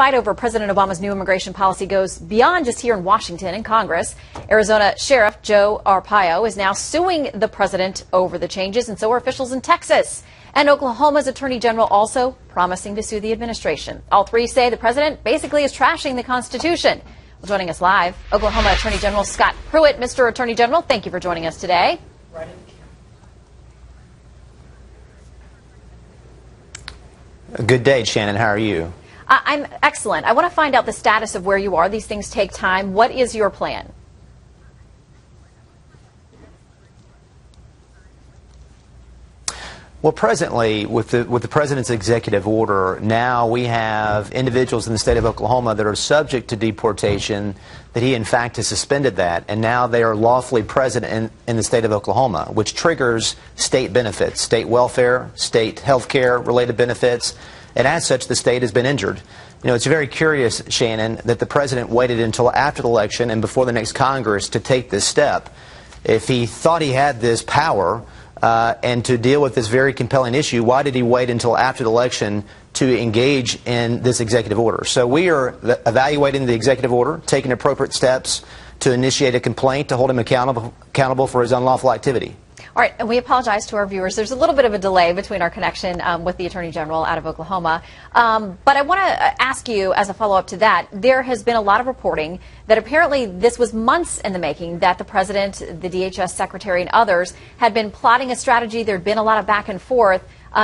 fight over President Obama's new immigration policy goes beyond just here in Washington and Congress. Arizona Sheriff Joe Arpaio is now suing the president over the changes, and so are officials in Texas. And Oklahoma's Attorney General also promising to sue the administration. All three say the president basically is trashing the Constitution. Well, joining us live, Oklahoma Attorney General Scott Pruitt. Mr. Attorney General, thank you for joining us today. Good day, Shannon. How are you? I'm excellent. I want to find out the status of where you are. These things take time. What is your plan? Well, presently, with the president's executive order, now we have individuals in the state of Oklahoma that are subject to deportation, that he, in fact, has suspended that, and now they are lawfully present in the state of Oklahoma, which triggers state benefits, state welfare, state health care related benefits, and as such, the state has been injured. You know, it's very curious, Shannon, that the president waited until after the election and before the next Congress to take this step. If he thought he had this power, and to deal with this very compelling issue, why did he wait until after the election to engage in this executive order? So we are evaluating the executive order, taking appropriate steps to initiate a complaint to hold him accountable for his unlawful activity. All right, and we apologize to our viewers. There's a little bit of a delay between our connection with the Attorney General out of Oklahoma. But I want to ask you, as a follow-up to that, there has been a lot of reporting that apparently this was months in the making, that the President, the DHS Secretary, and others had been plotting a strategy. There had been a lot of back and forth.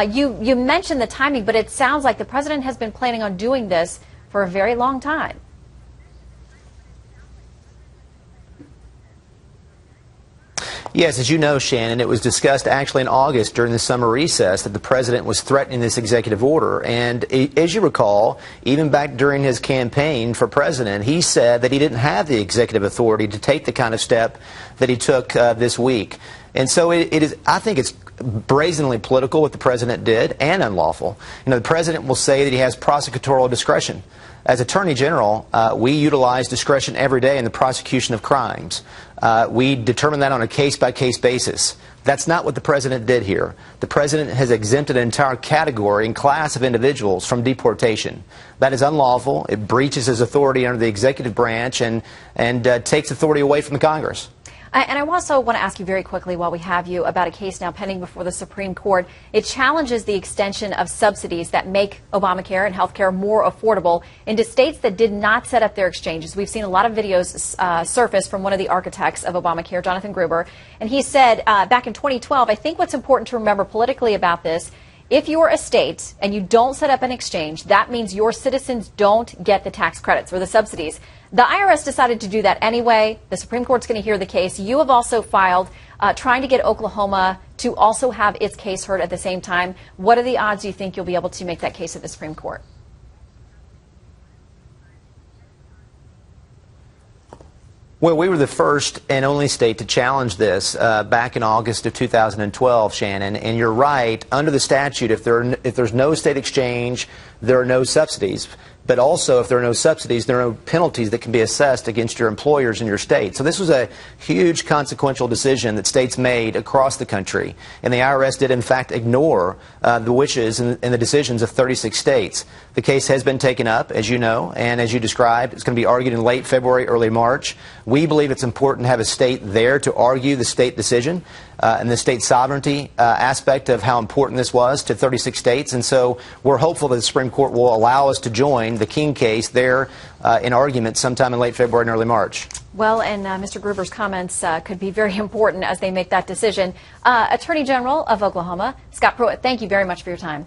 You mentioned the timing, but it sounds like the President has been planning on doing this for a very long time. Yes, as you know, Shannon, it was discussed actually in August during the summer recess that the president was threatening this executive order. And as you recall, even back during his campaign for president, he said that he didn't have the executive authority to take the kind of step that he took this week. And so I think it's brazenly political what the president did, and unlawful. You know, the president will say that he has prosecutorial discretion. As Attorney General, we utilize discretion every day in the prosecution of crimes. We determine that on a case-by-case basis. That's not what the president did here. The president has exempted an entire category and class of individuals from deportation. That is unlawful. It breaches his authority under the executive branch and takes authority away from the Congress. And I also want to ask you very quickly, while we have you, about a case now pending before the Supreme Court. It challenges the extension of subsidies that make Obamacare and health care more affordable into states that did not set up their exchanges. We've seen a lot of videos surface from one of the architects of Obamacare, Jonathan Gruber, and he said back in 2012, I think what's important to remember politically about this, if you're a state and you don't set up an exchange, that means your citizens don't get the tax credits or the subsidies. The IRS decided to do that anyway. The Supreme Court's going to hear the case. You have also filed trying to get Oklahoma to also have its case heard at the same time. What are the odds you think you'll be able to make that case at the Supreme Court? Well, we were the first and only state to challenge this back in August of 2012, Shannon. And you're right, under the statute, if there's no state exchange, there are no subsidies. But also, if there are no subsidies, there are no penalties that can be assessed against your employers in your state. So this was a huge consequential decision that states made across the country. And the IRS did, in fact, ignore the wishes and the decisions of 36 states. The case has been taken up, as you know, and as you described, it's going to be argued in late February, early March. We believe it's important to have a state there to argue the state decision and the state sovereignty aspect of how important this was to 36 states. And so we're hopeful that the Supreme Court will allow us to join the King case there in argument sometime in late February and early March. Well, and Mr. Gruber's comments could be very important as they make that decision. Attorney General of Oklahoma, Scott Pruitt, thank you very much for your time.